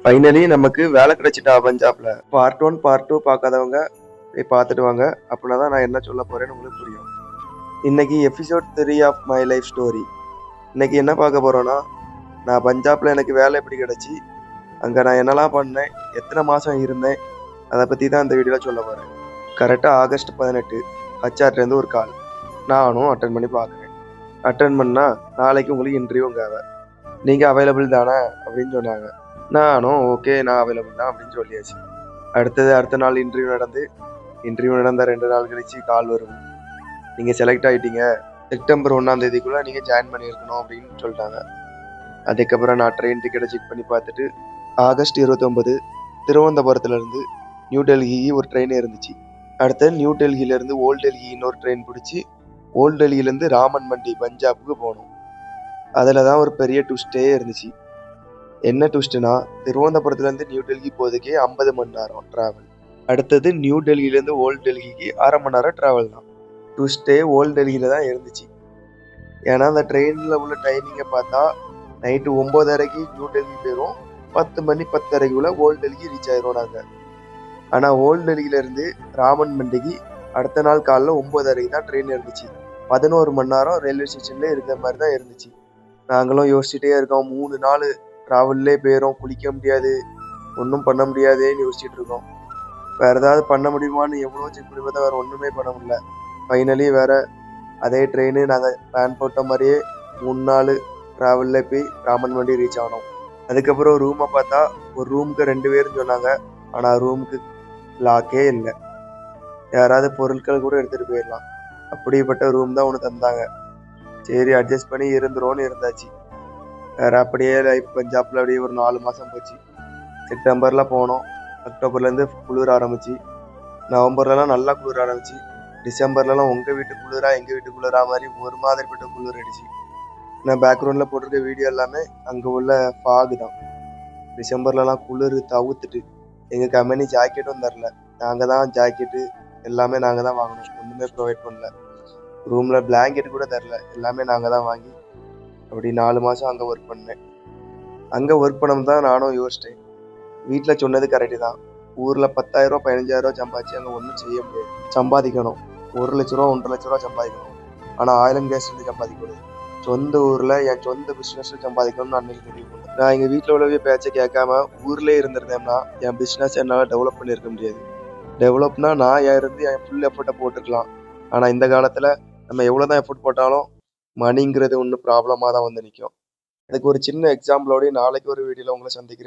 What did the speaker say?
Finally நமக்கு வேலை கிடைச்சிட்டா பஞ்சாப்ல. பார்ட் 1 பார்ட் 2 பார்க்காதவங்க போய் பார்த்துட்டு வாங்க. அப்படின்னா தான் நான் என்ன சொல்ல போறேன்னு உங்களுக்கு புரியும். இன்னைக்கு episode 3 of my life story. இன்னைக்கு என்ன பார்க்க போறோம்னா, நான் பஞ்சாப்ல எனக்கு வேலை எப்படி கிடைச்சி, அங்க நான் என்னெல்லாம் பண்ணேன், எத்தனை மாசம் இருந்தேன், அதை பத்தி தான் இந்த வீடியோல சொல்ல போறேன். கரெக்டா ஆகஸ்ட் 18 ஹச்ஆர்லேருந்து ஒரு கால். நானும் அட்டன் பண்ணி பார்க்குறேன். அட்டன் பண்ணா நாளைக்கு உங்களுக்கு இன்டர்வியூங்காக, நீங்க அவைலபிள் தானே அப்படின்னு சொன்னாங்க. நானும் ஓகே நான் அவைலபிள் தான் அப்படின்னு சொல்லியாச்சு. அடுத்த நாள் இன்டர்வியூ நடந்த 2 நாள் கழிச்சு கால் வரும். நீங்கள் செலக்ட் ஆகிட்டீங்க, செப்டம்பர் 1ஆம் தேதிக்குள்ளே நீங்கள் ஜாயின் பண்ணியிருக்கணும் அப்படின்னு சொல்லிட்டாங்க. அதுக்கப்புறம் நான் ட்ரெயின் டிக்கெட்டை செக் பண்ணி பார்த்துட்டு, ஆகஸ்ட் 29 திருவனந்தபுரத்துலேருந்து நியூ டெல்லி ஒரு ட்ரெயின் இருந்துச்சு. அடுத்து நியூ டெல்லியிலேருந்து ஓல்டு டெல்லி இன்னொரு ட்ரெயின் பிடிச்சி ஓல்டு டெல்லியிலேருந்து ராமன் மண்டி பஞ்சாபுக்கு போகணும். அதில் தான் ஒரு பெரிய ட்விஸ்டே இருந்துச்சு. என்ன ட்விஸ்ட்னா, திருவனந்தபுரத்துலேருந்து நியூ டெல்லி போகிறதுக்கே 50 மணி நேரம் ட்ராவல். அடுத்தது நியூ டெல்லியிலேருந்து ஓல்டு டெல்லிக்கு 1/2 மணி நேரம் ட்ராவல் தான். ட்விஸ்டே ஓல்டு டெல்லியில் தான் இருந்துச்சு. ஏன்னா அந்த ட்ரெயினில் உள்ள டைமிங்கை பார்த்தா நைட்டு 9:30க்கு நியூ டெல்லி போயிடும், 10 மணி 10:30க்குள்ளே ஓல்டு டெல்லிக்கு ரீச் ஆயிரும் நாங்கள். ஆனால் ஓல்டு டெல்லியிலேருந்து ராமன் மண்டிக்கு அடுத்த நாள் காலைல 9:30க்கு தான் ட்ரெயின் இருந்துச்சு. 11 மணி நேரம் ரயில்வே ஸ்டேஷனில் இருக்கிற மாதிரி தான் இருந்துச்சு. நாங்களும் யோசிச்சுட்டே இருக்கோம், 3 நாள் ட்ராவல்லே போயிடும், குளிக்க முடியாது, ஒன்றும் பண்ண முடியாதேன்னு யோசிச்சுட்டு இருக்கோம். வேறு ஏதாவது பண்ண முடியுமான்னு எவ்வளோ செக் பண்ணி பார்த்தா வேறு ஒன்றுமே பண்ண முடியல. ஃபைனலி வேறு அதே ட்ரெயின் நாங்கள் பிளான் போட்ட மாதிரியே 3 நாள் ட்ராவல்ல போய் ராமன் மண்டி ரீச் ஆனோம். அதுக்கப்புறம் ரூமை பார்த்தா ஒரு ரூமுக்கு 2 பேரும் சொன்னாங்க. ஆனால் ரூமுக்கு லாக்கே இல்லை. யாராவது பொருட்கள் கூட எடுத்துகிட்டு போயிடலாம், அப்படிப்பட்ட ரூம் தான் ஒன்று தந்தாங்க. சரி அட்ஜஸ்ட் பண்ணி இருந்துருவோன்னு இருந்தாச்சு. வேறு அப்படியே லைஃப் பஞ்சாப்ல அப்படியே ஒரு 4 மாதம் போச்சு. செப்டம்பரில் போனோம், அக்டோபர்லேருந்து குளிர ஆரம்பிச்சு, நவம்பர்லலாம் நல்லா குளிர ஆரம்பிச்சு, டிசம்பர்லலாம் உங்கள் வீட்டு குளிரா எங்கள் வீட்டு குளிரா மாதிரி ஒரு மாதிரிப்பட்ட குளிர் அடிச்சு. நான் பேக்ரவுண்டில் போட்டிருக்க வீடியோ எல்லாமே அங்கே உள்ள ஃபாகு தான். டிசம்பர்லலாம் குளிர் தவிர்த்துட்டு எங்கள் கம்பெனி ஜாக்கெட்டும் தரல. நாங்கள் தான் ஜாக்கெட்டு எல்லாமே நாங்கள் தான் வாங்கணும், ஒன்றுமே ப்ரொவைட் பண்ணல. ரூமில் பிளாங்கெட் கூட தரல, எல்லாமே நாங்கள் தான் வாங்கி அப்படி 4 மாதம் அங்கே ஒர்க் பண்ணேன். அங்கே ஒர்க் பண்ணணும் தான் நானும் யோசித்தேன். வீட்டில் சொன்னது கரெக்டு தான். ஊரில் 10,000 15,000 சம்பாதிச்சு அங்கே ஒன்றும் செய்ய முடியாது. சம்பாதிக்கணும் 1 லட்ச ரூபா 1.5 லட்ச ரூபா சம்பாதிக்கணும். ஆனால் ஆயில் அண்ட் கேஸ்லேருந்து சம்பாதிக்கணும். சொந்த ஊரில் என் சொந்த பிஸ்னஸில் சம்பாதிக்கணும்னு அன்னைக்கு முடிவு பண்ணேன். நான் எங்கள் வீட்டில் உள்ளவே பேச்சை கேட்காம ஊர்லேயே இருந்திருந்தேன்னா என் பிஸ்னஸ் என்னால் டெவலப் பண்ணியிருக்க முடியாது. டெவலப்னா நான் இருந்து என் ஃபுல் எஃபர்ட்டை போட்டுருக்கலாம். ஆனால் இந்த காலத்தில் நம்ம எவ்வளோ தான் எஃபர்ட் போட்டாலும் மணிங்கிறது ஒன்று ப்ராப்ளமாக தான் வந்து நிற்கும். அதுக்கு ஒரு சின்ன எக்ஸாம்பிளோடய நாளைக்கு ஒரு வீடியோவில் உங்களை சந்திக்கிறேன்.